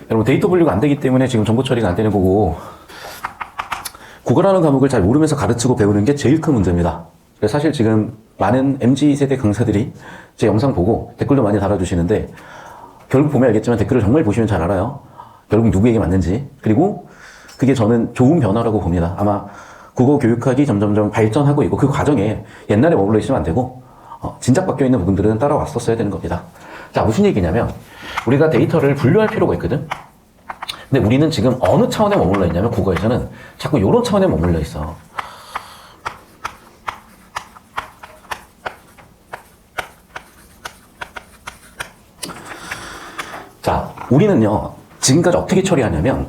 여러분 데이터 분류가 안 되기 때문에 지금 정보 처리가 안 되는 거고, 국어라는 과목을 잘 모르면서 가르치고 배우는 게 제일 큰 문제입니다. 그래서 사실 지금 많은 MZ세대 강사들이 제 영상 보고 댓글도 많이 달아주시는데, 결국 보면 알겠지만 댓글을 정말 보시면 잘 알아요. 결국 누구에게 맞는지. 그리고 그게 저는 좋은 변화라고 봅니다. 아마 국어 교육학이 점점점 발전하고 있고 그 과정에 옛날에 머물러 있으면 안 되고 진작 바뀌어 있는 부분들은 따라왔었어야 되는 겁니다. 자, 무슨 얘기냐면 우리가 데이터를 분류할 필요가 있거든. 근데 우리는 지금 어느 차원에 머물러 있냐면 국어에서는 자꾸 이런 차원에 머물러 있어. 자, 우리는요 지금까지 어떻게 처리하냐면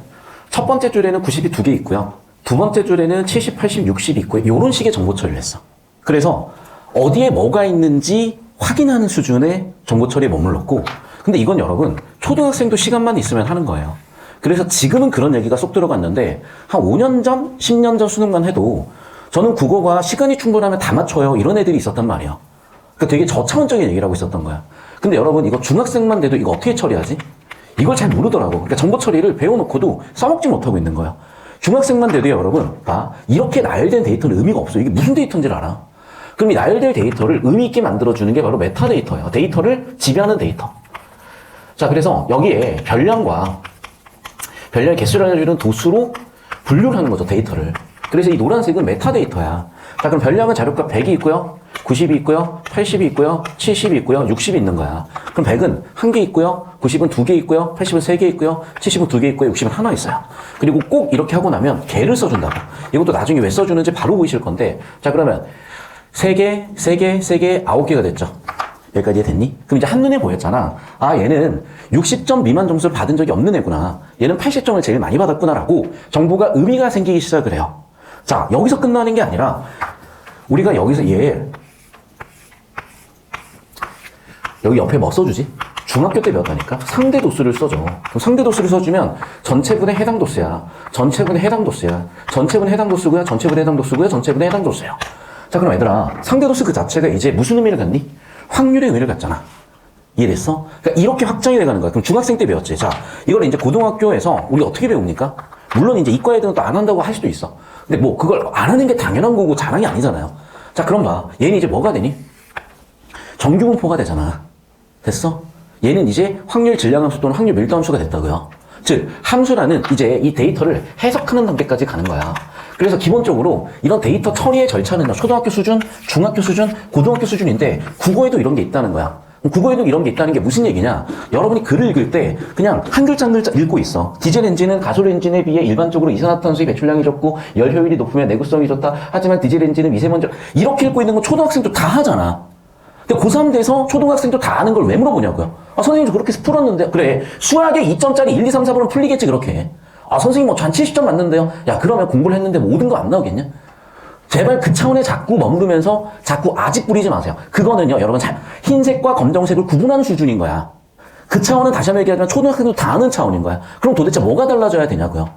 첫 번째 줄에는 90이 2개 있고요, 두 번째 줄에는 70, 80, 60이 있고요, 이런 식의 정보 처리를 했어. 그래서 어디에 뭐가 있는지 확인하는 수준의 정보 처리에 머물렀고, 근데 이건 여러분 초등학생도 시간만 있으면 하는 거예요. 그래서 지금은 그런 얘기가 쏙 들어갔는데 한 5년 전, 10년 전 수능만 해도 저는 국어가 시간이 충분하면 다 맞춰요 이런 애들이 있었단 말이에요. 그러니까 되게 저차원적인 얘기를 하고 있었던 거야. 근데 여러분 이거 중학생만 돼도 이거 어떻게 처리하지? 이걸 잘 모르더라고. 그러니까 정보 처리를 배워놓고도 써먹지 못하고 있는 거예요. 중학생만 돼도 여러분 봐, 이렇게 나열된 데이터는 의미가 없어. 이게 무슨 데이터인지를 알아. 그럼 이 나열된 데이터를 의미 있게 만들어주는 게 바로 메타데이터예요. 데이터를 지배하는 데이터. 자, 그래서 여기에 별량과 별량의 개수를 알려주는 도수로 분류를 하는 거죠, 데이터를. 그래서 이 노란색은 메타데이터야. 자, 그럼 별량은 자료값 100이 있고요, 90이 있고요, 80이 있고요, 70이 있고요, 60이 있는 거야. 그럼 100은 1개 있고요, 90은 2개 있고요, 80은 3개 있고요, 70은 2개 있고요, 60은 하나 있어요. 그리고 꼭 이렇게 하고 나면 개를 써준다고. 이것도 나중에 왜 써주는지 바로 보이실 건데, 자, 그러면 3개, 3개, 3개, 9개가 됐죠. 여기까지 됐니? 그럼 이제 한눈에 보였잖아. 아, 얘는 60점 미만 점수를 받은 적이 없는 애구나. 얘는 80점을 제일 많이 받았구나라고 정보가 의미가 생기기 시작을 해요. 자, 여기서 끝나는 게 아니라 우리가 여기서 얘 여기 옆에 뭐 써주지? 중학교 때 배웠다니까? 상대 도수를 써줘. 그럼 상대 도수를 써주면 전체분의 해당 도수야. 전체분의 해당 도수야. 전체분의 해당 도수고요. 전체분의 해당 도수고요. 전체분의 해당 도수예요. 자, 그럼 얘들아, 상대 도수 그 자체가 이제 무슨 의미를 갖니? 확률의 의미를 갖잖아. 이해됐어? 그러니까 이렇게 확정이 돼가는 거야. 그럼 중학생 때 배웠지. 자, 이걸 이제 고등학교에서 우리 어떻게 배웁니까? 물론 이제 이과 애들은 또 안 한다고 할 수도 있어. 근데 뭐 그걸 안 하는 게 당연한 거고 자랑이 아니잖아요. 자, 그럼 봐. 얘는 이제 뭐가 되니? 정규분포가 되잖아. 됐어? 얘는 이제 확률 질량함수 또는 확률 밀도함수가 됐다고요. 즉, 함수라는 이제 이 데이터를 해석하는 단계까지 가는 거야. 그래서 기본적으로 이런 데이터 처리의 절차는 초등학교 수준, 중학교 수준, 고등학교 수준인데 국어에도 이런 게 있다는 거야. 국어에도 이런 게 있다는 게 무슨 얘기냐? 여러분이 글을 읽을 때 그냥 한 글자 한 글자 읽고 있어. 디젤 엔진은 가솔 엔진에 비해 일반적으로 이산화탄소의 배출량이 적고 열 효율이 높으면 내구성이 좋다. 하지만 디젤 엔진은 미세먼지, 이렇게 읽고 있는 건 초등학생도 다 하잖아. 근데 고3 돼서 초등학생도 다 아는 걸 왜 물어보냐고요? 아, 선생님도 그렇게 풀었는데. 그래, 수학에 2점짜리 1, 2, 3, 4번은 풀리겠지 그렇게. 아, 선생님 뭐 한 70점 맞는데요? 야, 그러면 공부를 했는데 모든 거 안 나오겠냐? 제발 그 차원에 자꾸 머무르면서 자꾸 아직 부리지 마세요. 그거는요, 여러분, 흰색과 검정색을 구분하는 수준인 거야. 그 차원은 다시 한번 얘기하지만 초등학생도 다 아는 차원인 거야. 그럼 도대체 뭐가 달라져야 되냐고요?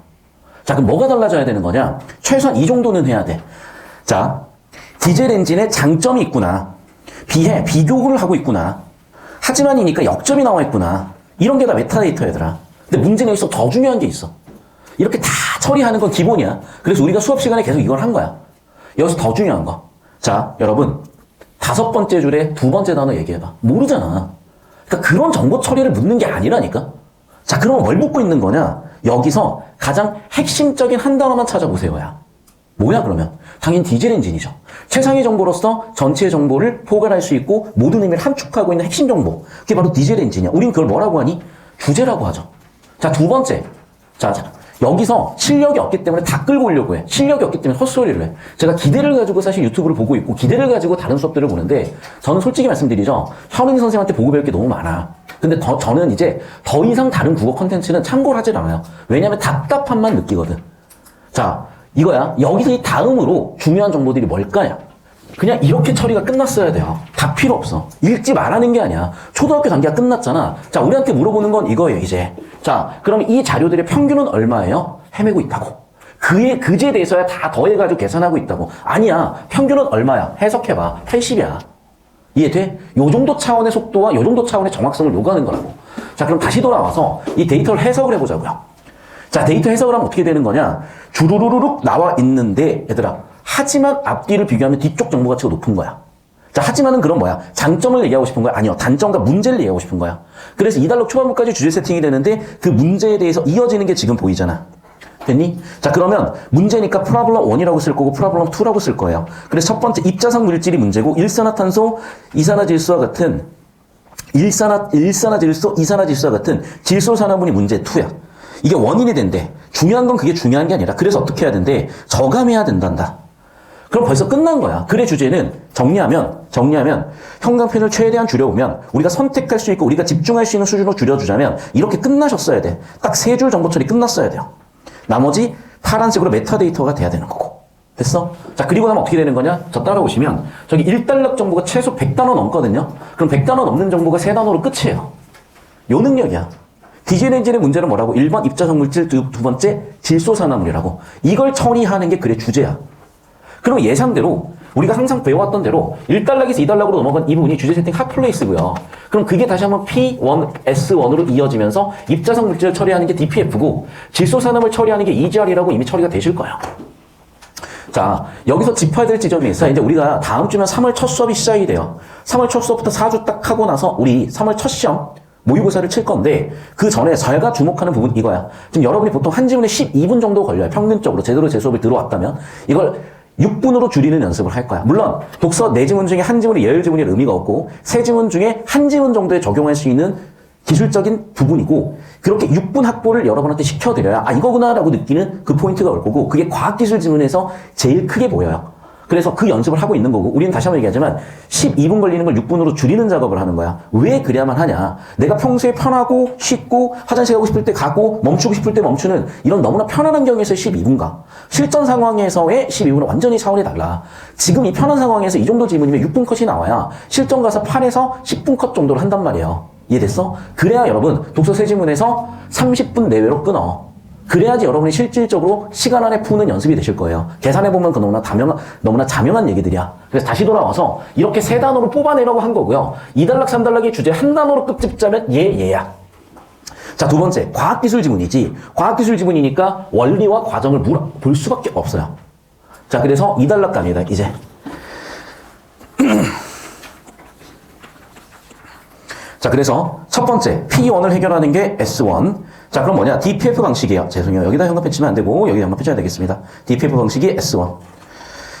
자, 그럼 뭐가 달라져야 되는 거냐? 최소한 이 정도는 해야 돼. 자, 디젤 엔진에 장점이 있구나. 비교를 하고 있구나. 하지만이니까 역점이 나와 있구나. 이런 게 다 메타데이터 얘들아. 근데 문제는 여기서 더 중요한 게 있어. 이렇게 다 처리하는 건 기본이야. 그래서 우리가 수업 시간에 계속 이걸 한 거야. 여기서 더 중요한 거. 자, 여러분. 5번째 줄에 2번째 단어 얘기해봐. 모르잖아. 그러니까 그런 정보 처리를 묻는 게 아니라니까. 자, 그러면 뭘 묻고 있는 거냐? 여기서 가장 핵심적인 한 단어만 찾아보세요야. 뭐야 그러면? 당연히 디젤 엔진이죠. 최상위 정보로서 전체의 정보를 포괄할 수 있고 모든 의미를 함축하고 있는 핵심 정보. 그게 바로 디젤 엔진이야. 우린 그걸 뭐라고 하니? 주제라고 하죠. 자, 2번째. 자, 여기서 실력이 없기 때문에 다 끌고 오려고 해. 실력이 없기 때문에 헛소리를 해. 제가 기대를 가지고 사실 유튜브를 보고 있고 기대를 가지고 다른 수업들을 보는데 저는 솔직히 말씀드리죠. 현웅 선생님한테 보고 배울 게 너무 많아. 근데 저는 이제 더 이상 다른 국어 콘텐츠는 참고를 하질 않아요. 왜냐하면 답답함만 느끼거든. 자, 이거야. 여기서 이 다음으로 중요한 정보들이 뭘까요? 그냥 이렇게 처리가 끝났어야 돼요. 다 필요 없어. 읽지 말라는 게 아니야. 초등학교 단계가 끝났잖아. 자, 우리한테 물어보는 건 이거예요, 이제. 자, 그럼 이 자료들의 평균은 얼마예요? 헤매고 있다고. 그제에 대해서야 다 더해가지고 계산하고 있다고. 아니야. 평균은 얼마야? 해석해봐. 80이야. 이해돼? 요 정도 차원의 속도와 요 정도 차원의 정확성을 요구하는 거라고. 자, 그럼 다시 돌아와서 이 데이터를 해석을 해보자고요. 자, 데이터 해석을 하면 어떻게 되는 거냐? 주르르륵 나와 있는데, 얘들아, 하지만 앞뒤를 비교하면 뒤쪽 정보 가치가 높은 거야. 자, 하지만은 그럼 뭐야? 장점을 얘기하고 싶은 거야? 아니요. 단점과 문제를 얘기하고 싶은 거야. 그래서 이 단락 초반부까지 주제 세팅이 되는데 그 문제에 대해서 이어지는 게 지금 보이잖아. 됐니? 자, 그러면 문제니까 프로블럼 1이라고 쓸 거고 프로블럼 2라고 쓸 거예요. 그래서 첫 번째 입자상 물질이 문제고 일산화탄소, 이산화질소와 같은 일산화질소, 이산화질소와 같은 질소 산화물이 문제 2야. 이게 원인이 된대. 중요한 건 그게 중요한 게 아니라 그래서 어떻게 해야 된대? 저감해야 된단다. 그럼 벌써 끝난 거야. 글의 주제는 정리하면 형광펜을 최대한 줄여보면 우리가 선택할 수 있고 우리가 집중할 수 있는 수준으로 줄여주자면 이렇게 끝나셨어야 돼. 딱 3줄 정보 처리 끝났어야 돼요. 나머지 파란색으로 메타데이터가 돼야 되는 거고. 됐어? 자, 그리고 나면 어떻게 되는 거냐? 저 따라오시면 저기 1단락 정보가 최소 100단어 넘거든요. 그럼 100단어 넘는 정보가 3단어로 끝이에요. 요 능력이야. 디젤 엔진의 문제는 뭐라고? 1번 입자성 물질, 두 번째 질소산화물이라고. 이걸 처리하는 게 글의 주제야. 그럼 예상대로 우리가 항상 배워왔던 대로 1단락에서 2단락으로 넘어간 이 부분이 주제 세팅 핫플레이스고요. 그럼 그게 다시 한번 P1, S1으로 이어지면서 입자성 물질을 처리하는 게 DPF고 질소산화물 처리하는 게 EGR이라고 이미 처리가 되실 거예요. 자, 여기서 짚어야 될 지점이 있어요. 이제 우리가 다음 주면 3월 첫 수업이 시작이 돼요. 3월 첫 수업부터 4주 딱 하고 나서 우리 3월 첫 시험 모의고사를 칠 건데 그 전에 저희가 주목하는 부분 이거야. 지금 여러분이 보통 한 지문에 12분 정도 걸려요. 평균적으로 제대로 제 수업을 들어왔다면 이걸 6분으로 줄이는 연습을 할 거야. 물론 독서 4지문 중에 한 지문이 예열 지문이 의미가 없고 3지문 중에 한 지문 정도에 적용할 수 있는 기술적인 부분이고 그렇게 6분 확보를 여러분한테 시켜드려야 아 이거구나라고 느끼는 그 포인트가 올 거고 그게 과학기술 지문에서 제일 크게 보여요. 그래서 그 연습을 하고 있는 거고 우리는 다시 한번 얘기하지만 12분 걸리는 걸 6분으로 줄이는 작업을 하는 거야. 왜 그래야만 하냐. 내가 평소에 편하고 쉽고 화장실 가고 싶을 때 가고 멈추고 싶을 때 멈추는 이런 너무나 편한 환경에서의 12분과 실전 상황에서의 12분은 완전히 차원이 달라. 지금 이 편한 상황에서 이 정도 지문이면 6분 컷이 나와야 실전 가서 8에서 10분 컷 정도로 한단 말이에요. 이해됐어? 그래야 여러분 독서 3지문에서 30분 내외로 끊어. 그래야지 여러분이 실질적으로 시간 안에 푸는 연습이 되실 거예요. 계산해보면 그 너무나 자명한 얘기들이야. 그래서 다시 돌아와서 이렇게 3단어로 뽑아내라고 한 거고요. 2단락, 3단락의 주제 한 단어로 끝 집자면 얘야. 자, 두 번째, 과학기술 지문이지. 과학기술 지문이니까 원리와 과정을 볼 수밖에 없어요. 자, 그래서 2단락 갑니다, 이제. 자, 그래서 첫 번째, P1을 해결하는 게 S1. 자, 그럼 뭐냐? DPF 방식이에요. 죄송해요. 여기다 현관펜 치면 안 되고, 여기 현관펜 쳐야 되겠습니다. DPF 방식이 S1.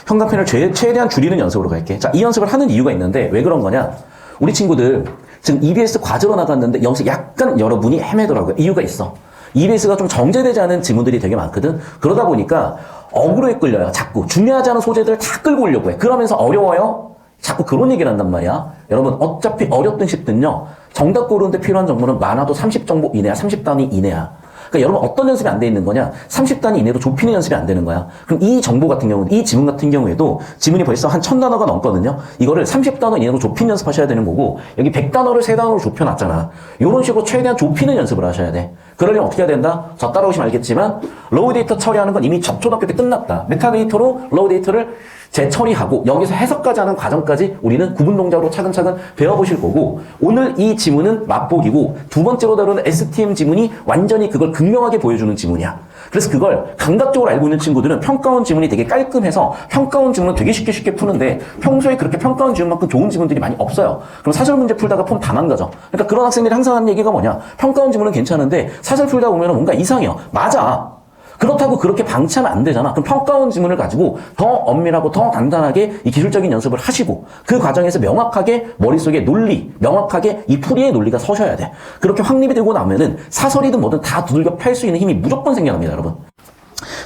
현관펜을 최대한 줄이는 연습으로 갈게. 자, 이 연습을 하는 이유가 있는데, 왜 그런 거냐? 우리 친구들, 지금 EBS 과제로 나갔는데, 여기서 약간 여러분이 헤매더라고요. 이유가 있어. EBS가 좀 정제되지 않은 지문들이 되게 많거든? 그러다 보니까, 어그로에 끌려요. 자꾸. 중요하지 않은 소재들을 다 끌고 오려고 해. 그러면서 어려워요? 자꾸 그런 얘기를 한단 말이야. 여러분, 어차피 어렵든 쉽든요. 정답 고르는데 필요한 정보는 많아도 30정보 이내야, 30단위 이내야. 그러니까 여러분 어떤 연습이 안 돼 있는 거냐? 30단위 이내로 좁히는 연습이 안 되는 거야. 그럼 이 정보 같은 경우는, 이 지문 같은 경우에도 지문이 벌써 한 1000단어가 넘거든요. 이거를 30단어 이내로 좁히는 연습하셔야 되는 거고, 여기 100단어를 3단어로 좁혀놨잖아. 이런 식으로 최대한 좁히는 연습을 하셔야 돼. 그러려면 어떻게 해야 된다? 저 따라오시면 알겠지만, 로우 데이터 처리하는 건 이미 초등학교 때 끝났다. 메타데이터로 로우 데이터를 재처리하고 여기서 해석까지 하는 과정까지 우리는 구분 동작으로 차근차근 배워보실 거고 오늘 이 지문은 맛보기고 두 번째로 다루는 STM 지문이 완전히 그걸 극명하게 보여주는 지문이야. 그래서 그걸 감각적으로 알고 있는 친구들은 평가원 지문이 되게 깔끔해서 평가원 지문은 되게 쉽게 푸는데 평소에 그렇게 평가원 지문만큼 좋은 지문들이 많이 없어요. 그럼 사설 문제 풀다가 폼 다 망가져. 그러니까 그런 학생들이 항상 하는 얘기가 뭐냐. 평가원 지문은 괜찮은데 사설 풀다 보면 뭔가 이상해요. 맞아. 그렇다고 그렇게 방치하면 안 되잖아. 그럼 평가원 지문을 가지고 더 엄밀하고 더 단단하게 이 기술적인 연습을 하시고 그 과정에서 명확하게 머릿속에 논리, 명확하게 이 풀이의 논리가 서셔야 돼. 그렇게 확립이 되고 나면은 사설이든 뭐든 다 두들겨 팰 수 있는 힘이 무조건 생겨납니다, 여러분.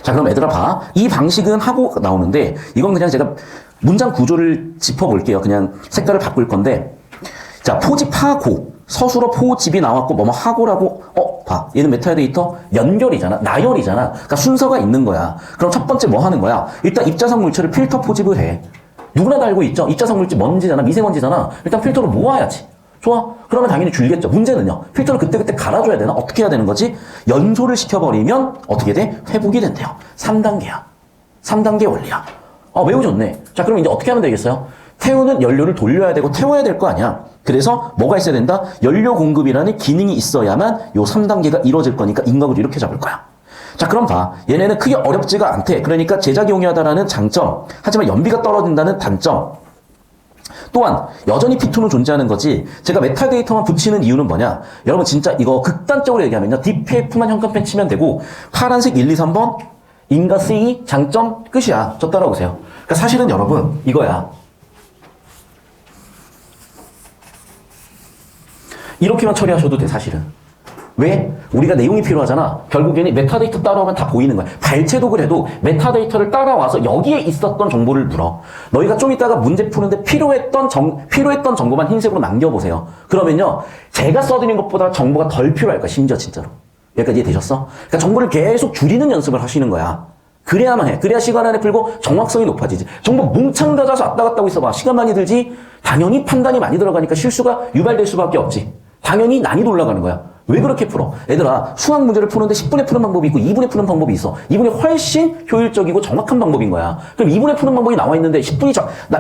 자, 그럼 얘들아 봐. 이 방식은 하고 나오는데 이건 그냥 제가 문장 구조를 짚어볼게요. 그냥 색깔을 바꿀 건데 자, 포집하고 서술어 포집이 나왔고 뭐뭐 하고라고 봐. 얘는 메타데이터 연결이잖아. 나열이잖아. 그러니까 순서가 있는 거야. 그럼 첫 번째 뭐 하는 거야? 일단 입자성 물질을 필터 포집을 해. 누구나 다 알고 있죠? 입자성 물질 먼지잖아. 미세먼지잖아. 일단 필터를 모아야지. 좋아? 그러면 당연히 줄겠죠. 문제는요. 필터를 그때그때 갈아줘야 되나? 어떻게 해야 되는 거지? 연소를 시켜버리면 어떻게 돼? 회복이 된대요. 3단계야. 3단계 원리야. 매우 좋네. 자, 그럼 이제 어떻게 하면 되겠어요? 태우는 연료를 돌려야 되고 태워야 될 거 아니야. 그래서 뭐가 있어야 된다? 연료 공급이라는 기능이 있어야만 요 3단계가 이루어질 거니까 인각을 이렇게 잡을 거야. 자, 그럼 봐. 얘네는 크게 어렵지가 않대. 그러니까 제작이 용이하다라는 장점, 하지만 연비가 떨어진다는 단점. 또한 여전히 P2는 존재하는 거지. 제가 메타데이터만 붙이는 이유는 뭐냐? 여러분 진짜 이거 극단적으로 얘기하면요. DPF만 현금펜 치면 되고 파란색 1, 2, 3번 인가 C 장점 끝이야. 저 따라오세요. 그러니까 사실은 여러분 이거야. 이렇게만 처리하셔도 돼 사실은. 왜? 우리가 내용이 필요하잖아. 결국에는 메타데이터 따라오면 다 보이는 거야. 발췌독을 해도 메타데이터를 따라와서 여기에 있었던 정보를 물어. 너희가 좀 이따가 문제 푸는데 필요했던 정보만 흰색으로 남겨보세요. 그러면요. 제가 써드린 것보다 정보가 덜 필요할 거야. 심지어 진짜로. 여기까지 이해되셨어? 그러니까 정보를 계속 줄이는 연습을 하시는 거야. 그래야만 해. 그래야 시간 안에 풀고 정확성이 높아지지. 정보 뭉창 가져서 왔다 갔다 하고 있어봐. 시간 많이 들지? 당연히 판단이 많이 들어가니까 실수가 유발될 수밖에 없지. 당연히 난이도 올라가는 거야. 왜 그렇게 풀어? 얘들아, 수학 문제를 푸는데 10분에 푸는 방법이 있고 2분에 푸는 방법이 있어. 2분이 훨씬 효율적이고 정확한 방법인 거야. 그럼 2분에 푸는 방법이 나와 있는데 10분이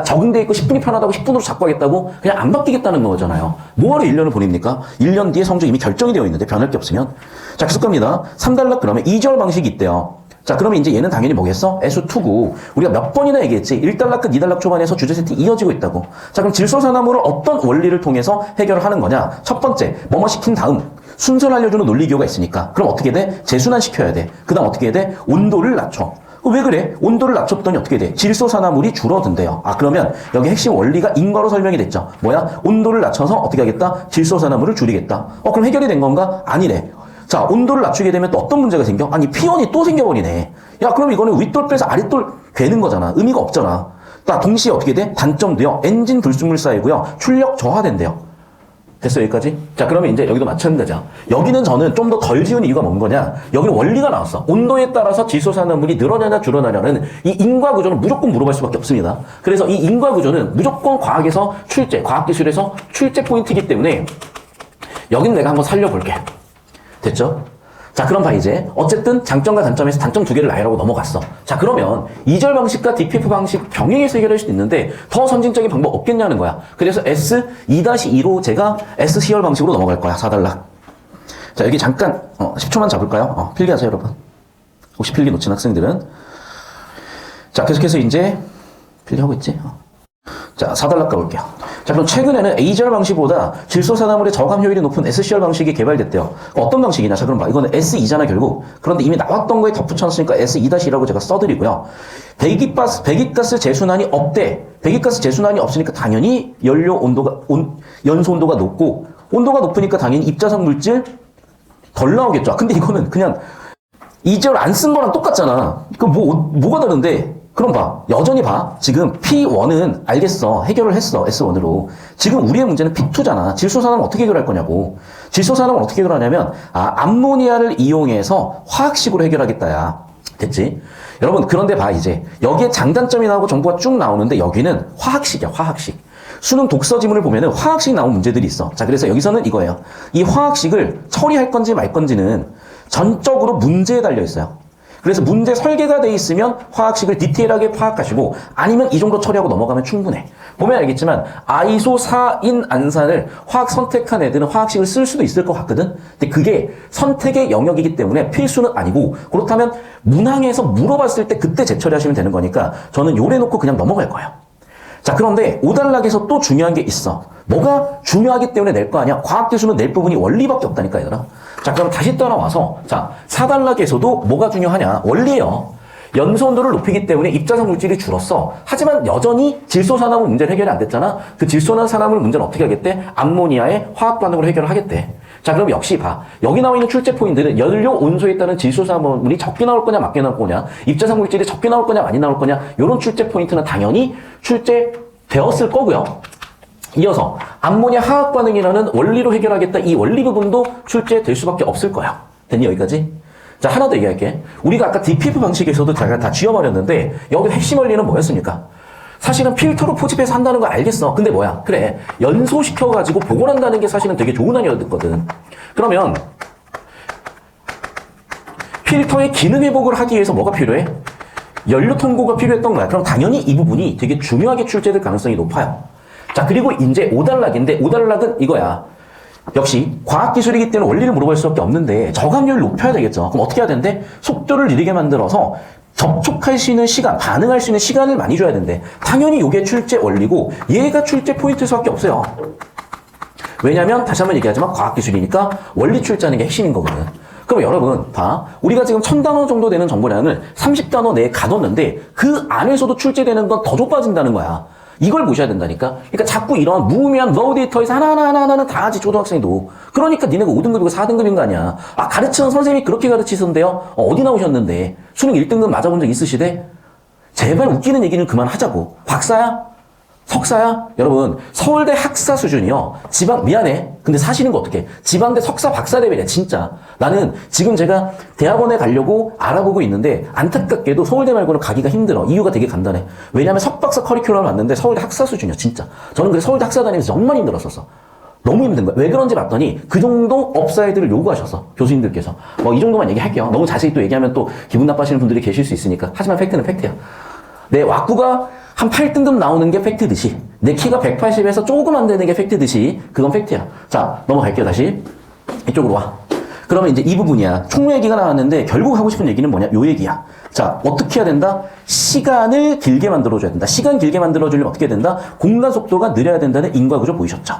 적응돼 있고 10분이 편하다고 10분으로 자꾸 하겠다고 그냥 안 바뀌겠다는 거잖아요. 뭐하러 1년을 보냅니까? 1년 뒤에 성적 이미 결정이 되어 있는데 변할 게 없으면. 자, 계속 갑니다. 3단락 그러면 2절 방식이 있대요. 자, 그러면 이제 얘는 당연히 뭐겠어? SU2고 우리가 몇 번이나 얘기했지? 1단락 끝, 2단락 초반에서 주제 세팅이 이어지고 있다고. 자, 그럼 질소산화물을 어떤 원리를 통해서 해결을 하는 거냐? 첫 번째, 뭐뭐 시킨 다음 순서를 알려주는 논리기호가 있으니까. 그럼 어떻게 돼? 재순환 시켜야 돼. 그 다음 어떻게 해야 돼? 온도를 낮춰. 왜 그래? 온도를 낮췄더니 어떻게 돼? 질소산화물이 줄어든대요. 아, 그러면 여기 핵심 원리가 인과로 설명이 됐죠. 뭐야? 온도를 낮춰서 어떻게 하겠다? 질소산화물을 줄이겠다. 그럼 해결이 된 건가? 아니래. 자, 온도를 낮추게 되면 또 어떤 문제가 생겨? 아니, P1이 또 생겨버리네. 야, 그럼 이거는 윗돌 빼서 아랫돌 되는 거잖아. 의미가 없잖아. 자, 동시에 어떻게 돼? 단점도요. 엔진 불순물 쌓이고요. 출력 저하된대요. 됐어, 여기까지? 자, 그러면 이제 여기도 마찬가지야. 여기는 저는 좀 더 덜 지운 이유가 뭔 거냐? 여기는 원리가 나왔어. 온도에 따라서 질소산화물이 늘어나냐 줄어나냐는 이 인과구조는 무조건 물어볼 수밖에 없습니다. 그래서 이 인과구조는 무조건 과학에서 출제, 과학기술에서 출제 포인트이기 때문에 여기는 내가 한번 살려볼게. 됐죠? 자, 그럼 봐, 이제. 어쨌든 장점과 단점에서 단점 두 개를 나열하고 넘어갔어. 자, 그러면 2절 방식과 DPF 방식 병행해서 해결할 수도 있는데 더 선진적인 방법 없겠냐는 거야. 그래서 S2-2로 제가 SCR 방식으로 넘어갈 거야, 4단락. 자, 여기 잠깐 10초만 잡을까요? 필기하세요, 여러분. 혹시 필기 놓친 학생들은. 자, 계속해서 이제 필기하고 있지? 자, 4단락 가볼게요. 자, 그럼 최근에는 A절 방식보다 질소산화물의 저감 효율이 높은 SCR 방식이 개발됐대요. 어떤 방식이냐? 자, 그럼 봐. 이거는 S2잖아, 결국. 그런데 이미 나왔던 거에 덧붙여놨으니까 S2-2라고 제가 써드리고요. 배기가스 재순환이 없대. 배기가스 재순환이 없으니까 당연히 연료 온도가, 연소 온도가 높고, 온도가 높으니까 당연히 입자성 물질 덜 나오겠죠. 근데 이거는 그냥 2절 안 쓴 거랑 똑같잖아. 그럼 뭐가 다른데? 그럼 봐. 여전히 봐. 지금 P1은 알겠어. 해결을 했어. S1으로. 지금 우리의 문제는 P2잖아. 질소산화물 어떻게 해결할 거냐고. 질소산화물 어떻게 해결하냐면 암모니아를 이용해서 화학식으로 해결하겠다야. 됐지? 여러분, 그런데 봐, 이제. 여기에 장단점이 나오고 정보가 쭉 나오는데 여기는 화학식이야, 화학식. 수능 독서 지문을 보면은 화학식 나온 문제들이 있어. 자, 그래서 여기서는 이거예요. 이 화학식을 처리할 건지 말 건지는 전적으로 문제에 달려 있어요. 그래서 문제 설계가 돼 있으면 화학식을 디테일하게 파악하시고 아니면 이 정도 처리하고 넘어가면 충분해. 보면 알겠지만 아이소 4인 안산을 화학 선택한 애들은 화학식을 쓸 수도 있을 것 같거든. 근데 그게 선택의 영역이기 때문에 필수는 아니고 그렇다면 문항에서 물어봤을 때 그때 재처리하시면 되는 거니까 저는 요래 놓고 그냥 넘어갈 거예요. 자, 그런데 5단락에서 또 중요한 게 있어. 뭐가 중요하기 때문에 낼 거 아니야? 과학기술은 낼 부분이 원리밖에 없다니까, 얘들아. 자, 그럼 다시 따라와서, 자, 4단락에서도 뭐가 중요하냐? 원리예요. 연소 온도를 높이기 때문에 입자성 물질이 줄었어. 하지만 여전히 질소산화물 문제는 해결이 안 됐잖아. 그 질소산화물 문제는 어떻게 하겠대? 암모니아의 화학 반응으로 해결을 하겠대. 자, 그럼 역시 봐. 여기 나와 있는 출제 포인트는 연료 온소에 따른 질소산화물이 적게 나올 거냐, 많게 나올 거냐, 입자성 물질이 적게 나올 거냐, 많이 나올 거냐, 이런 출제 포인트는 당연히 출제되었을 거고요. 이어서 암모니아 화학 반응이라는 원리로 해결하겠다. 이 원리 부분도 출제될 수밖에 없을 거야. 됐니, 여기까지? 자, 하나 더 얘기할게. 우리가 아까 DPF 방식에서도 제가 다 지워버렸는데 여기 핵심 원리는 뭐였습니까? 사실은 필터로 포집해서 한다는 거 알겠어. 근데 뭐야? 그래, 연소시켜가지고 복원한다는 게 사실은 되게 좋은 아이디어였거든. 그러면 필터의 기능 회복을 하기 위해서 뭐가 필요해? 연료 통고가 필요했던 거야. 그럼 당연히 이 부분이 되게 중요하게 출제될 가능성이 높아요. 자, 그리고 이제 5단락인데 5단락은 이거야. 역시 과학기술이기 때문에 원리를 물어볼 수밖에 없는데 저감률을 높여야 되겠죠. 그럼 어떻게 해야 되는데 속도를 느리게 만들어서 접촉할 수 있는 시간, 반응할 수 있는 시간을 많이 줘야 된대. 당연히 이게 출제 원리고 얘가 출제 포인트일 수밖에 없어요. 왜냐면 다시 한번 얘기하지만 과학기술이니까 원리 출제하는 게 핵심인 거거든. 그럼 여러분 봐. 우리가 지금 1000단어 정도 되는 정보량을 30단어 내에 가뒀는데 그 안에서도 출제되는 건 더 좁아진다는 거야. 이걸 보셔야 된다니까. 그러니까 자꾸 이런 무의미한 러우 데이터에서 하나는 다 하지 초등학생도. 그러니까 니네가 5등급이고 4등급인 거 아니야. 아, 가르치는 선생님이 그렇게 가르치던데요? 어디 나오셨는데? 수능 1등급 맞아본 적 있으시대? 제발 웃기는 얘기는 그만하자고. 박사야? 석사야? 여러분, 서울대 학사 수준이요. 미안해. 근데 사실은 거 어떡해. 지방대 석사 박사 레벨이야, 진짜. 나는 지금 제가 대학원에 가려고 알아보고 있는데, 안타깝게도 서울대 말고는 가기가 힘들어. 이유가 되게 간단해. 왜냐면 석박사 커리큘럼을 봤는데 서울대 학사 수준이야, 진짜. 저는 그래서 서울대 학사 다니면서 정말 힘들었었어. 너무 힘든 거야. 왜 그런지 봤더니 그 정도 업사이드를 요구하셨어. 교수님들께서. 이 정도만 얘기할게요. 너무 자세히 또 얘기하면 또 기분 나빠하시는 분들이 계실 수 있으니까. 하지만 팩트는 팩트야. 내 왁구가 한 8등급 나오는 게 팩트듯이 내 키가 180에서 조금 안 되는 게 팩트듯이 그건 팩트야. 자, 넘어갈게요. 다시 이쪽으로 와. 그러면 이제 이 부분이야. 총무 얘기가 나왔는데 결국 하고 싶은 얘기는 뭐냐? 요 얘기야. 자, 어떻게 해야 된다? 시간을 길게 만들어줘야 된다. 시간 길게 만들어주려면 어떻게 된다? 공간 속도가 느려야 된다는 인과구조 보이셨죠?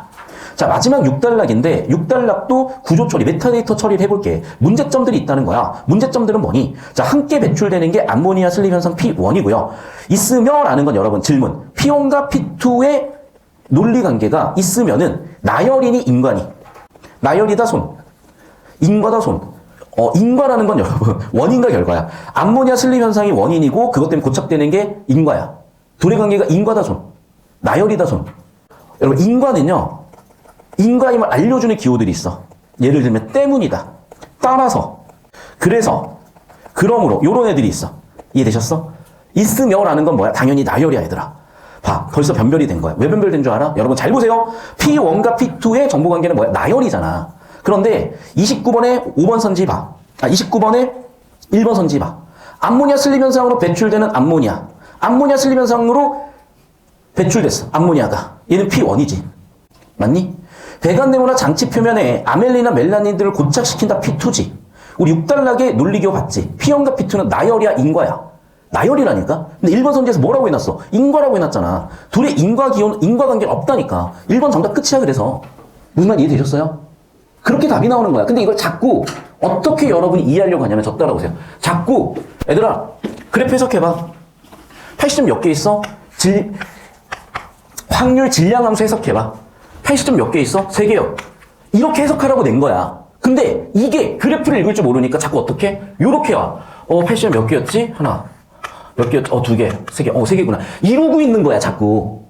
자, 마지막 6단락인데 6단락도 구조 처리, 메타데이터 처리를 해볼게. 문제점들이 있다는 거야. 문제점들은 뭐니? 자, 함께 배출되는 게 암모니아 슬립 현상 P1이고요. 있으며라는 건 여러분 질문. P1과 P2의 논리 관계가 있으면은 나열이니 인과니? 나열이다 손. 인과다 손. 인과라는 건 여러분 원인과 결과야. 암모니아 슬립 현상이 원인이고 그것 때문에 고착되는 게 인과야. 둘의 관계가 인과다 손. 나열이다 손. 여러분 인과는요. 인과임을 알려주는 기호들이 있어. 예를 들면 때문이다. 따라서. 그래서. 그러므로. 요런 애들이 있어. 이해되셨어? 있으며라는 건 뭐야? 당연히 나열이야 얘들아. 봐. 벌써 변별이 된 거야. 왜 변별된 줄 알아? 여러분 잘 보세요. P1과 P2의 정보관계는 뭐야? 나열이잖아. 그런데 29번에 5번 선지 봐. 29번에 1번 선지 봐. 암모니아 슬립 현상으로 배출되는 암모니아. 암모니아 슬립 현상으로 배출됐어. 암모니아가. 얘는 P1이지. 맞니? 배관네모나 장치 표면에 아멜리나 멜라닌들을 고착시킨다 P2지. 우리 6단락의 논리기호 봤지? P1과 P2는 나열이야, 인과야. 나열이라니까? 근데 1번 선지에서 뭐라고 해놨어? 인과라고 해놨잖아. 둘의 인과기호는 인과관계는 없다니까. 1번 정답 끝이야, 그래서. 무슨 말 이해되셨어요? 그렇게 답이 나오는 거야. 근데 이걸 자꾸 어떻게 여러분이 이해하려고 하냐면 저 따라오세요. 자꾸 얘들아 그래프 해석해봐. 80점 몇 개 있어? 확률 질량함수 해석해봐. 80점 몇 개 있어? 3개요. 이렇게 해석하라고 낸 거야. 근데 이게 그래프를 읽을 줄 모르니까 자꾸 어떻게? 요렇게 와. 80점 몇 개였지? 하나. 몇 개였지? 2개. 3개. 3개구나. 이러고 있는 거야, 자꾸.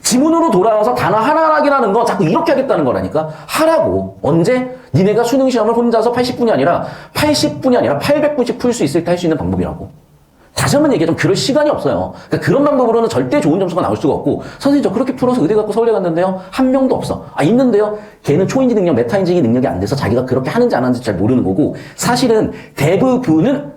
지문으로 돌아와서 단어 하나 하기라는 거 자꾸 이렇게 하겠다는 거라니까. 하라고. 언제? 니네가 수능 시험을 혼자서 80분이 아니라 800분씩 풀 수 있을 때 할 수 있는 방법이라고. 다시 한번 얘기하자면 그럴 시간이 없어요. 그러니까 그런 방법으로는 절대 좋은 점수가 나올 수가 없고 선생님 저 그렇게 풀어서 의대 갖고 서울대 갔는데요. 한 명도 없어. 있는데요. 걔는 초인지 능력, 메타인지 능력이 안 돼서 자기가 그렇게 하는지 안 하는지 잘 모르는 거고 사실은 대부분은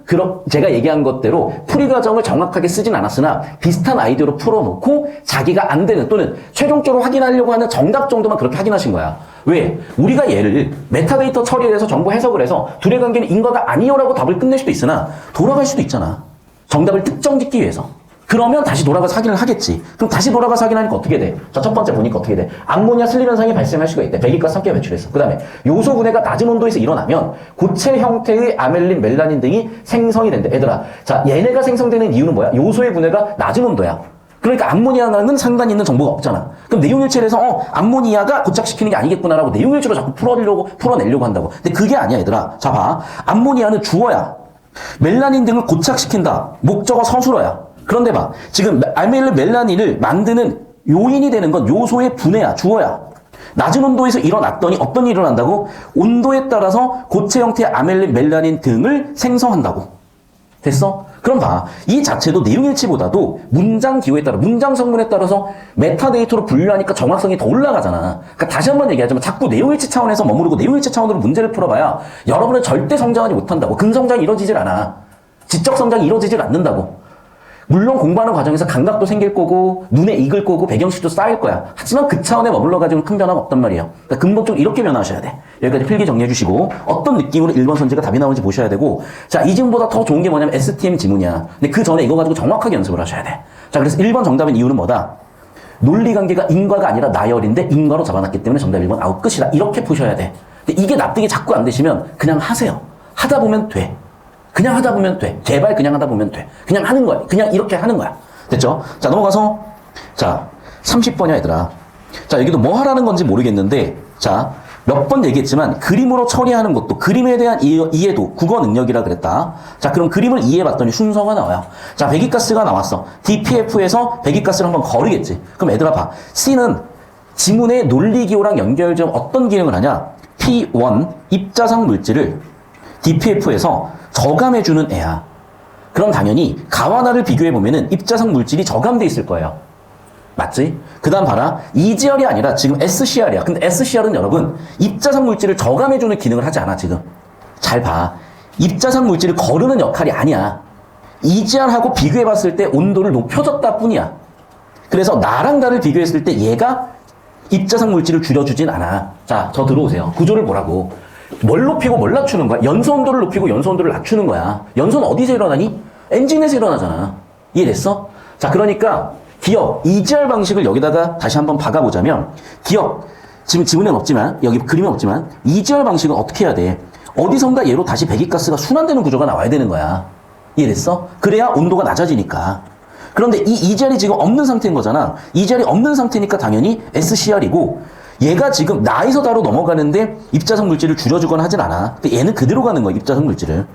제가 얘기한 것대로 풀이 과정을 정확하게 쓰진 않았으나 비슷한 아이디어로 풀어놓고 자기가 안 되는 또는 최종적으로 확인하려고 하는 정답 정도만 그렇게 확인하신 거야. 왜? 우리가 얘를 메타데이터 처리를 해서 정보 해석을 해서 둘의 관계는 인과가 아니요라고 답을 끝낼 수도 있으나 돌아갈 수도 있잖아. 정답을 특정 짓기 위해서. 그러면 다시 돌아가서 확인을 하겠지. 그럼 다시 돌아가서 확인하니까 어떻게 돼? 자, 첫 번째 보니까 어떻게 돼? 암모니아 슬립 현상이 발생할 수가 있대. 배기가스 함께 배출했어. 그 다음에 요소 분해가 낮은 온도에서 일어나면 고체 형태의 아멜린, 멜라닌 등이 생성이 된대. 얘들아, 자, 얘네가 생성되는 이유는 뭐야? 요소의 분해가 낮은 온도야. 그러니까 암모니아는 상관이 있는 정보가 없잖아. 그럼 내용일치를 해서 암모니아가 고착시키는 게 아니겠구나라고 내용일치로 자꾸 풀어내려고 한다고. 근데 그게 아니야, 얘들아. 자, 봐. 암모니아는 주어야. 멜라닌 등을 고착시킨다. 목적어 서술어야. 그런데 봐. 지금 아멜린 멜라닌을 만드는 요인이 되는 건 요소의 분해야. 주어야. 낮은 온도에서 일어났더니 어떤 일이 일어난다고? 온도에 따라서 고체 형태의 아멜린 멜라닌 등을 생성한다고. 됐어? 그럼 봐. 이 자체도 내용일치보다도 문장 기호에 따라, 문장 성분에 따라서 메타데이터로 분류하니까 정확성이 더 올라가잖아. 그러니까 다시 한번 얘기하자면 자꾸 내용일치 차원에서 머무르고 내용일치 차원으로 문제를 풀어봐야 여러분은 절대 성장하지 못한다고. 근성장이 이루어지질 않아. 지적 성장이 이루어지질 않는다고. 물론 공부하는 과정에서 감각도 생길 거고 눈에 익을 거고 배경식도 쌓일 거야. 하지만 그 차원에 머물러가지고 큰 변화가 없단 말이에요. 그러니까 근본적으로 이렇게 변화하셔야 돼. 여기까지 필기 정리해 주시고 어떤 느낌으로 1번 선지가 답이 나오는지 보셔야 되고, 자, 이 지문보다 더 좋은 게 뭐냐면 STM 지문이야. 근데 그 전에 이거 가지고 정확하게 연습을 하셔야 돼. 자, 그래서 1번 정답인 이유는 뭐다? 논리관계가 인과가 아니라 나열인데 인과로 잡아놨기 때문에 정답 1번 아웃 끝이다. 이렇게 푸셔야 돼. 근데 이게 납득이 자꾸 안 되시면 그냥 하세요. 하다 보면 돼. 그냥 하다 보면 돼. 제발 그냥 하다 보면 돼. 그냥 하는 거야. 그냥 이렇게 하는 거야. 됐죠? 자, 넘어가서 자, 30번이야 얘들아. 자, 여기도 뭐 하라는 건지 모르겠는데, 자, 몇 번 얘기했지만 그림으로 처리하는 것도 그림에 대한 이해도 국어 능력이라 그랬다. 자, 그럼 그림을 이해해봤더니 순서가 나와요. 자, 배기가스가 나왔어. DPF에서 배기가스를 한번 거르겠지. 그럼 얘들아 봐. C는 지문의 논리기호랑 연결점 어떤 기능을 하냐? P1 입자상 물질을 DPF에서 저감해주는 애야. 그럼 당연히 가와 나를 비교해보면은 입자상 물질이 저감돼 있을 거예요. 맞지? 그 다음 봐라. EGR이 아니라 지금 SCR이야. 근데 SCR은 여러분 입자상 물질을 저감해주는 기능을 하지 않아 지금. 잘 봐. 입자상 물질을 거르는 역할이 아니야. EGR하고 비교해봤을 때 온도를 높여줬다 뿐이야. 그래서 나랑 나를 비교했을 때 얘가 입자상 물질을 줄여주진 않아. 자, 저 들어오세요. 구조를 보라고. 뭘 높이고 뭘 낮추는 거야? 연소 온도를 높이고 연소 온도를 낮추는 거야. 연소는 어디서 일어나니? 엔진에서 일어나잖아. 이해됐어? 자, 그러니까 기억, EGR 방식을 여기다가 다시 한번 박아보자면, 기억, 지금 지문에는 없지만, 여기 그림에 없지만, EGR 방식은 어떻게 해야 돼? 어디선가 얘로 다시 배기가스가 순환되는 구조가 나와야 되는 거야. 이해됐어? 그래야 온도가 낮아지니까. 그런데 이 EGR이 지금 없는 상태인 거잖아. EGR이 없는 상태니까 당연히 SCR이고, 얘가 지금 나에서 다로 넘어가는데 입자성 물질을 줄여주거나 하진 않아. 근데 얘는 그대로 가는 거야, 입자성 물질을.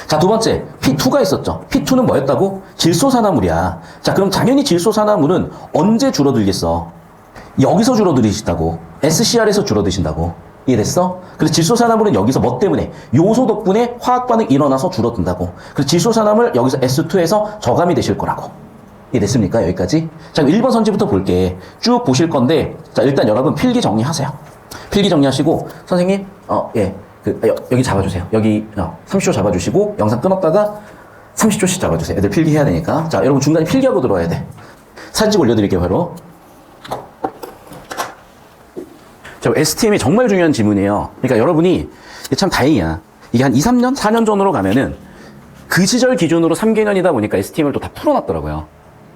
자, 두 번째, P2가 있었죠. P2는 뭐였다고? 질소산화물이야. 자, 그럼 당연히 질소산화물은 언제 줄어들겠어? 여기서 줄어들이신다고. SCR에서 줄어드신다고. 이해됐어? 그래서 질소산화물은 여기서 뭐 때문에? 요소 덕분에 화학반응이 일어나서 줄어든다고. 그래서 질소산화물 여기서 S2에서 저감이 되실 거라고. 이해됐습니까? 여기까지? 자, 1번 선지부터 볼게. 쭉 보실 건데, 자, 일단 여러분 필기 정리하세요. 필기 정리하시고, 선생님, 여기 잡아주세요. 여기 30초 잡아주시고 영상 끊었다가 30초씩 잡아주세요. 애들 필기해야 되니까. 자, 여러분 중간에 필기하고 들어와야 돼. 사진 찍어 올려드릴게요. 바로. 자, STM이 정말 중요한 지문이에요. 그러니까 여러분이 참 다행이야. 이게 한 2, 3년? 4년 전으로 가면은 그 시절 기준으로 3개년이다 보니까 STM을 또 다 풀어놨더라고요.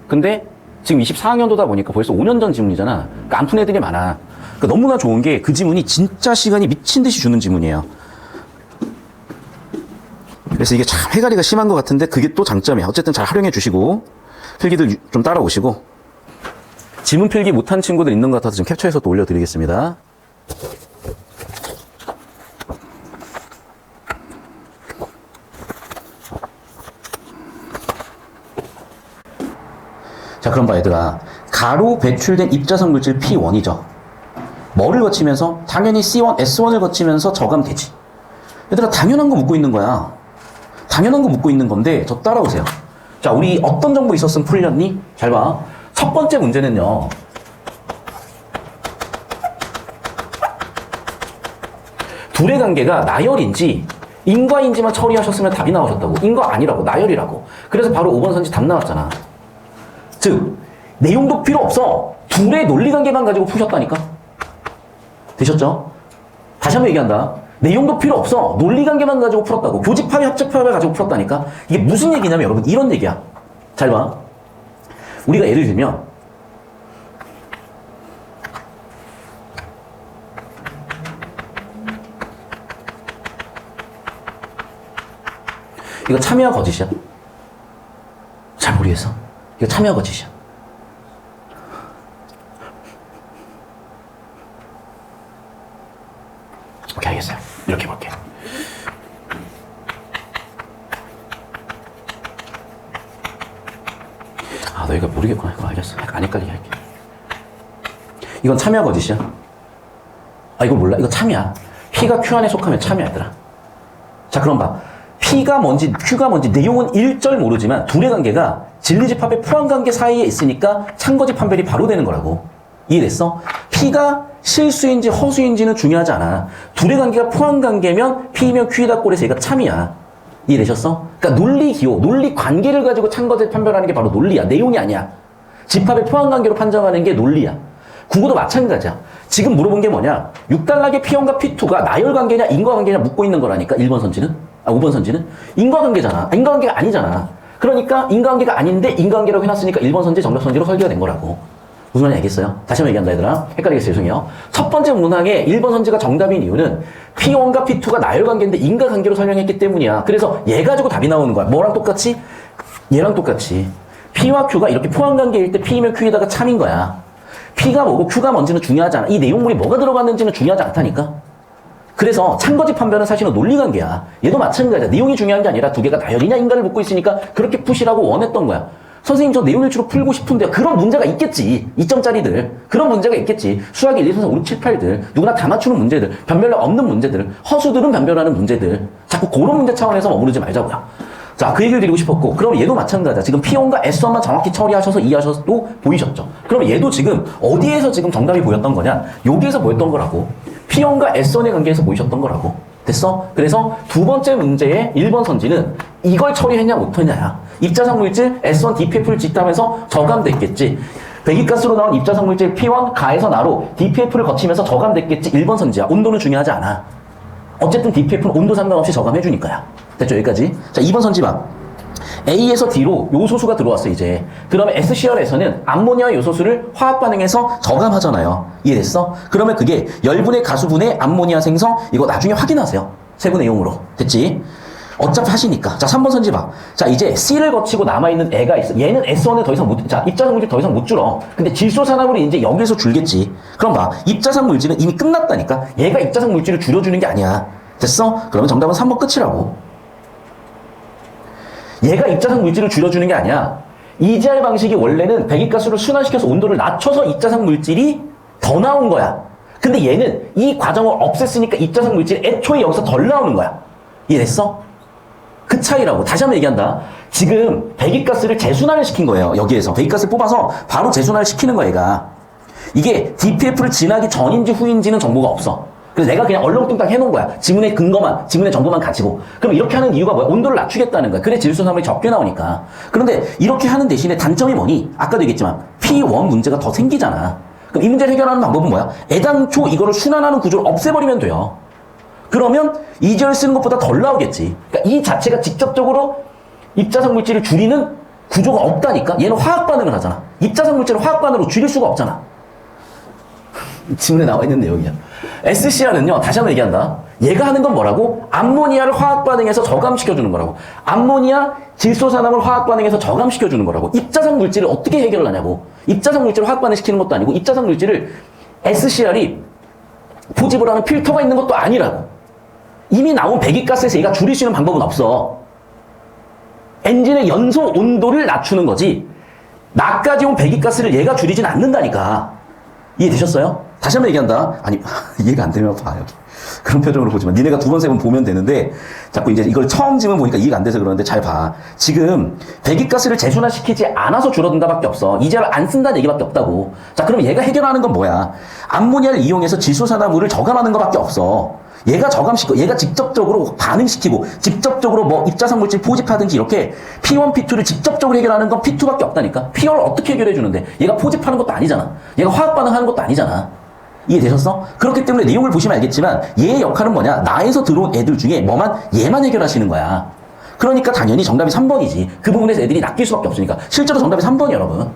근데 지금 24학년도다 보니까 벌써 5년 전 지문이잖아. 그러니까 안 푼 애들이 많아. 그러니까 너무나 좋은 게 그 지문이 진짜 시간이 미친 듯이 주는 지문이에요. 그래서 이게 참 해가리가 심한 것 같은데 그게 또 장점이야. 어쨌든 잘 활용해 주시고 필기들 좀 따라오시고 지문 필기 못한 친구들 있는 것 같아서 지금 캡처해서 또 올려드리겠습니다. 자, 그럼 봐 얘들아. 가로 배출된 입자성 물질 P1이죠. 뭐를 거치면서? 당연히 C1, S1을 거치면서 저감되지. 얘들아 당연한 거 묻고 있는 거야. 당연한 거 묻고 있는 건데 저 따라오세요. 자, 우리 어떤 정보 있었으면 풀렸니? 잘 봐. 첫 번째 문제는요. 둘의 관계가 나열인지 인과인지만 처리하셨으면 답이 나오셨다고. 인과 아니라고. 나열이라고. 그래서 바로 5번 선지 답 나왔잖아. 즉 내용도 필요 없어. 둘의 논리관계만 가지고 푸셨다니까. 되셨죠? 다시 한번 얘기한다. 내용도 필요 없어. 논리관계만 가지고 풀었다고. 교집합의 합집합을 가지고 풀었다니까. 이게 무슨 얘기냐면 여러분 이런 얘기야. 잘 봐. 우리가 예를 들면 이거 참여야 거짓이야? 잘 모르겠어. 이거 참여야 거짓이야? 오케이, 알겠어요. 이렇게 볼게요. 아, 너 이거 모르겠구나. 이거 알겠어. 약간 안 헷갈리게 할게. 이건 참여 거짓이야? 아, 이거 몰라? 이거 참이야. P가 Q 안에 속하면 참이야, 얘들아. 자, 그럼 봐. P가 뭔지 Q가 뭔지 내용은 일절 모르지만 둘의 관계가 진리집합의 포함관계 사이에 있으니까 참거짓 판별이 바로 되는 거라고. 이해됐어? P가 실수인지 허수인지는 중요하지 않아. 둘의 관계가 포함관계면 P면 Q이다 꼴에서 얘가 참이야. 이해되셨어? 그러니까 논리 기호, 논리 관계를 가지고 찬것을 판별하는 게 바로 논리야. 내용이 아니야. 집합의 포함관계로 판정하는 게 논리야. 국어도 마찬가지야. 지금 물어본 게 뭐냐? 6단락의 P1과 P2가 나열관계냐 인과관계냐 묻고 있는 거라니까. 1번 선지는? 5번 선지는? 인과관계잖아. 인과관계가 아니잖아. 그러니까 인과관계가 아닌데 인과관계라고 해놨으니까 1번 선지 정답 선지로 설계가 된 거라고. 무슨 말인지 알겠어요? 다시 한번 얘기한다 얘들아. 헷갈리겠어요. 죄송해요. 첫 번째 문항에 1번 선지가 정답인 이유는 P1과 P2가 나열관계인데 인과관계로 설명했기 때문이야. 그래서 얘 가지고 답이 나오는 거야. 뭐랑 똑같이? 얘랑 똑같이. P와 Q가 이렇게 포함관계일 때 P이면 Q에다가 참인 거야. P가 뭐고 Q가 뭔지는 중요하지 않아. 이 내용물이 뭐가 들어갔는지는 중요하지 않다니까. 그래서 찬거지 판별은 사실은 논리관계야. 얘도 마찬가지야. 내용이 중요한 게 아니라 두 개가 나열이냐 인과를 묻고 있으니까 그렇게 푸시라고 원했던 거야. 선생님 저 내용 일주로 풀고 싶은데요. 그런 문제가 있겠지. 2점짜리들. 그런 문제가 있겠지. 수학 1, 2, 3, 4, 5, 6, 7, 8들. 누구나 다 맞추는 문제들. 변별력 없는 문제들. 허수들은 변별하는 문제들. 자꾸 그런 문제 차원에서 머무르지 말자고요. 자, 그 얘기를 드리고 싶었고, 그럼 얘도 마찬가지야. 지금 P1과 S1만 정확히 처리하셔서 이해하셔도 보이셨죠? 그럼 얘도 지금 어디에서 지금 정답이 보였던 거냐? 여기에서 보였던 거라고. P1과 S1의 관계에서 보이셨던 거라고. 됐어? 그래서 두 번째 문제의 1번 선지는 이걸 처리했냐 못했냐야. 입자상 물질 S1 DPF를 짓하면서 저감됐겠지. 배기가스로 나온 입자상 물질 P1 가에서 나로 DPF를 거치면서 저감됐겠지. 1번 선지야. 온도는 중요하지 않아. 어쨌든 DPF는 온도 상관없이 저감해주니까요. 됐죠? 여기까지. 자, 2번 선지 봐. A에서 D로 요소수가 들어왔어, 이제. 그러면 SCR에서는 암모니아 요소수를 화학 반응해서 저감하잖아요. 이해됐어? 그러면 그게 열분의 가수분의 암모니아 생성, 이거 나중에 확인하세요. 세부 내용으로. 됐지? 어차피 하시니까. 자, 3번 선지 봐. 자, 이제 C를 거치고 남아있는 애가 있어. 얘는 S1에 더 이상 자, 입자상 물질 더 이상 못 줄어. 근데 질소산화물이 이제 여기서 줄겠지. 그럼 봐. 입자상 물질은 이미 끝났다니까. 얘가 입자상 물질을 줄여주는 게 아니야. 됐어? 그러면 정답은 3번 끝이라고. 얘가 입자상 물질을 줄여주는 게 아니야. EGR 방식이 원래는 배기가스를 순환시켜서 온도를 낮춰서 입자상 물질이 더 나온 거야. 근데 얘는 이 과정을 없앴으니까 입자상 물질이 애초에 여기서 덜 나오는 거야. 이해됐어? 그 차이라고. 다시 한번 얘기한다. 지금 배기가스를 재순환을 시킨 거예요. 여기에서. 배기가스를 뽑아서 바로 재순환을 시키는 거야, 얘가. 이게 DPF를 지나기 전인지 후인지는 정보가 없어. 그래서 내가 그냥 얼렁뚱땅 해놓은 거야. 지문의 근거만, 지문의 정보만 가지고. 그럼 이렇게 하는 이유가 뭐야? 온도를 낮추겠다는 거야. 그래 질소산물이 적게 나오니까. 그런데 이렇게 하는 대신에 단점이 뭐니? 아까도 얘기했지만 P1 문제가 더 생기잖아. 그럼 이 문제를 해결하는 방법은 뭐야? 애당초 이거를 순환하는 구조를 없애버리면 돼요. 그러면 이지열 쓰는 것보다 덜 나오겠지. 그러니까 이 자체가 직접적으로 입자상 물질을 줄이는 구조가 없다니까? 얘는 화학 반응을 하잖아. 입자상 물질을 화학 반응으로 줄일 수가 없잖아. 지문에 나와 있는 내용이야. SCR은요, 다시 한번 얘기한다. 얘가 하는 건 뭐라고? 암모니아를 화학 반응해서 저감시켜주는 거라고. 암모니아 질소산화물 화학 반응해서 저감시켜주는 거라고. 입자상 물질을 어떻게 해결을 하냐고. 입자상 물질을 화학 반응시키는 것도 아니고, 입자상 물질을 SCR이 포집을 하는 필터가 있는 것도 아니라고. 이미 나온 배기가스에서 얘가 줄일 수 있는 방법은 없어. 엔진의 연소 온도를 낮추는 거지. 나까지 온 배기가스를 얘가 줄이진 않는다니까. 이해되셨어요? 다시 한번 얘기한다. 아니, 이해가 안 되면 봐, 여기. 그런 표정으로 보지 마. 니네가 두 번, 세 번 보면 되는데, 자꾸 이제 이걸 처음 지면 보니까 이해가 안 돼서 그러는데 잘 봐. 지금, 배기가스를 재순환시키지 않아서 줄어든다 밖에 없어. 이제를 안 쓴다는 얘기밖에 없다고. 자, 그럼 얘가 해결하는 건 뭐야? 암모니아를 이용해서 질소산화물을 저감하는 것 밖에 없어. 얘가 저감시키고, 얘가 직접적으로 반응시키고, 직접적으로 뭐 입자상 물질 포집하든지 이렇게 P1, P2를 직접적으로 해결하는 건 P2밖에 없다니까? P1을 어떻게 해결해 주는데? 얘가 포집하는 것도 아니잖아. 얘가 화학 반응하는 것도 아니잖아. 이해되셨어? 그렇기 때문에 내용을 보시면 알겠지만 얘의 역할은 뭐냐? 나에서 들어온 애들 중에 얘만 해결하시는 거야. 그러니까 당연히 정답이 3번이지. 그 부분에서 애들이 낚일 수밖에 없으니까. 실제로 정답이 3번이야, 여러분.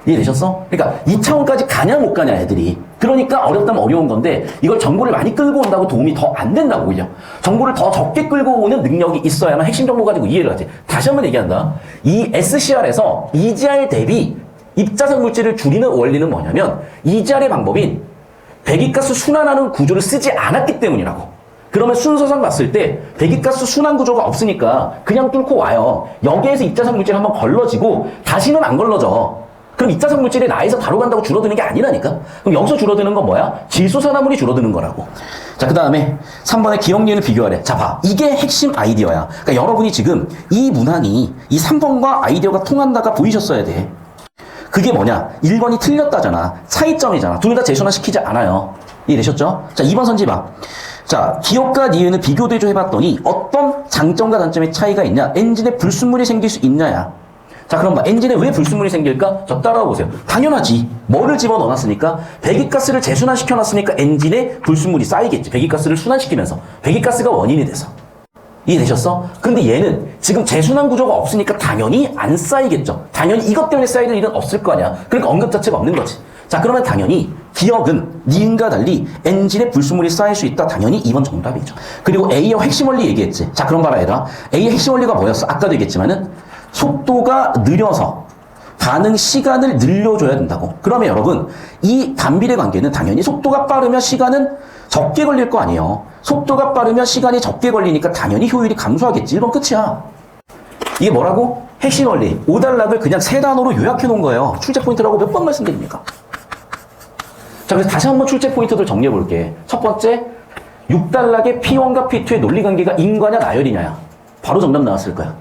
이해되셨어? 그러니까 2차원까지 가냐 못 가냐 애들이. 그러니까 어렵다면 어려운 건데 이걸 정보를 많이 끌고 온다고 도움이 더 안 된다고 오히려. 정보를 더 적게 끌고 오는 능력이 있어야만 핵심 정보 가지고 이해를 하지. 다시 한번 얘기한다. 이 SCR에서 EGR 대비 입자상 물질을 줄이는 원리는 뭐냐면 EGR의 방법인 배기가스 순환하는 구조를 쓰지 않았기 때문이라고. 그러면 순서상 봤을 때 배기가스 순환 구조가 없으니까 그냥 뚫고 와요. 여기에서 입자상 물질 한번 걸러지고 다시는 안 걸러져. 그럼 입자상 물질이 나에서 바로 간다고 줄어드는 게 아니라니까? 그럼 여기서 줄어드는 건 뭐야? 질소산화물이 줄어드는 거라고. 자, 그 다음에 3번의 기억리을 비교하래. 자, 봐. 이게 핵심 아이디어야. 그러니까 여러분이 지금 이 문항이 이 3번과 아이디어가 통한다가 보이셨어야 돼. 그게 뭐냐? 1번이 틀렸다잖아. 차이점이잖아. 둘 다 재순환시키지 않아요. 이해되셨죠? 자, 2번 선지 봐. 자, 기업과 니은을 비교 대조해봤더니 어떤 장점과 단점의 차이가 있냐? 엔진에 불순물이 생길 수 있냐야. 자, 그럼 엔진에 왜 불순물이 생길까? 저 따라와 보세요. 당연하지. 뭐를 집어넣어놨으니까? 배기가스를 재순환시켜놨으니까 엔진에 불순물이 쌓이겠지. 배기가스를 순환시키면서. 배기가스가 원인이 돼서. 이해되셨어? 근데 얘는 지금 재순환 구조가 없으니까 당연히 안 쌓이겠죠. 당연히 이것 때문에 쌓이는 일은 없을 거 아니야. 그러니까 언급 자체가 없는 거지. 자, 그러면 당연히 기억은 니은과 달리 엔진에 불순물이 쌓일 수 있다. 당연히 2번 정답이죠. 그리고 A의 핵심 원리 얘기했지. 자, 그럼 봐라 얘들아. A의 핵심 원리가 뭐였어? 아까도 얘기했지만은 속도가 느려서 반응 시간을 늘려줘야 된다고. 그러면 여러분, 이 반비례 관계는 당연히 속도가 빠르면 시간은 적게 걸릴 거 아니에요. 속도가 빠르면 시간이 적게 걸리니까 당연히 효율이 감소하겠지. 1번 끝이야. 이게 뭐라고? 핵심 원리. 5단락을 그냥 3단어로 요약해 놓은 거예요. 출제 포인트라고 몇 번 말씀드립니까? 자, 그래서 다시 한번 출제 포인트들 정리해 볼게. 첫 번째, 6단락의 P1과 P2의 논리 관계가 인과냐 나열이냐야. 바로 정답 나왔을 거야.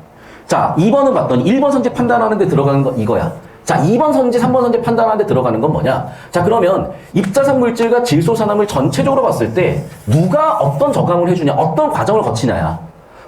자, 2번은 봤더니 1번 선지 판단하는 데 들어가는 건 이거야. 자, 2번 선지, 3번 선지 판단하는 데 들어가는 건 뭐냐? 자, 그러면 입자상 물질과 질소산화물 전체적으로 봤을 때 누가 어떤 저감을 해주냐, 어떤 과정을 거치냐야.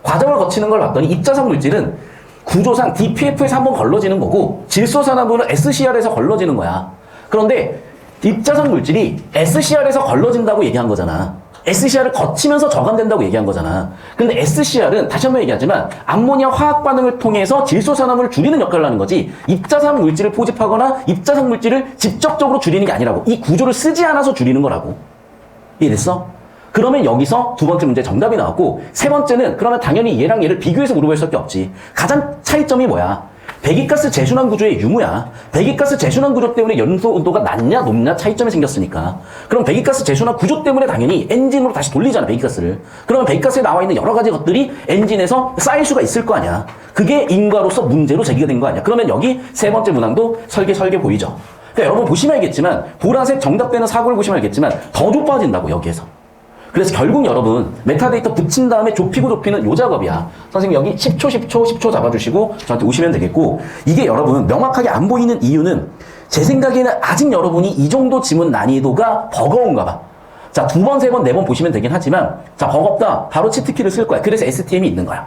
과정을 거치는 걸 봤더니 입자상 물질은 구조상 DPF에서 한번 걸러지는 거고 질소산화물은 SCR에서 걸러지는 거야. 그런데 입자상 물질이 SCR에서 걸러진다고 얘기한 거잖아. SCR을 거치면서 저감된다고 얘기한 거잖아. 근데 SCR은 다시 한번 얘기하지만 암모니아 화학 반응을 통해서 질소산화물을 줄이는 역할을 하는 거지 입자상 물질을 포집하거나 입자상 물질을 직접적으로 줄이는 게 아니라고. 이 구조를 쓰지 않아서 줄이는 거라고. 이해됐어? 그러면 여기서 두 번째 문제 정답이 나왔고 세 번째는 그러면 당연히 얘랑 얘를 비교해서 물어볼 수밖에 없지. 가장 차이점이 뭐야? 배기가스 재순환 구조의 유무야. 배기가스 재순환 구조 때문에 연소 온도가 낮냐 높냐 차이점이 생겼으니까. 그럼 배기가스 재순환 구조 때문에 당연히 엔진으로 다시 돌리잖아, 배기가스를. 그러면 배기가스에 나와 있는 여러 가지 것들이 엔진에서 쌓일 수가 있을 거 아니야. 그게 인과로서 문제로 제기가 된 거 아니야. 그러면 여기 세 번째 문항도 설계 보이죠. 그러니까 여러분 보시면 알겠지만 보라색 정답되는 사고를 보시면 알겠지만 더 좁아진다고 여기에서. 그래서 결국 여러분 메타데이터 붙인 다음에 좁히고 좁히는 요 작업이야. 선생님 여기 10초 잡아주시고 저한테 오시면 되겠고 이게 여러분 명확하게 안 보이는 이유는 제 생각에는 아직 여러분이 이 정도 지문 난이도가 버거운가 봐. 자, 2번, 3번, 4번 보시면 되긴 하지만 자, 버겁다. 바로 치트키를 쓸 거야. 그래서 STM이 있는 거야.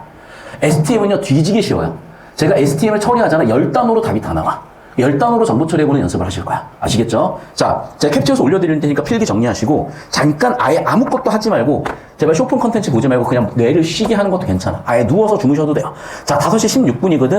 STM은요 뒤지기 쉬워요. 제가 STM을 처리하잖아. 10단어로 답이 다 나와. 10단어로 정보 처리해보는 연습을 하실 거야. 아시겠죠? 자, 제가 캡처해서 올려드릴 테니까 필기 정리하시고 잠깐 아예 아무것도 하지 말고 제발 쇼폰 컨텐츠 보지 말고 그냥 뇌를 쉬게 하는 것도 괜찮아. 아예 누워서 주무셔도 돼요. 자, 5시 16분이거든.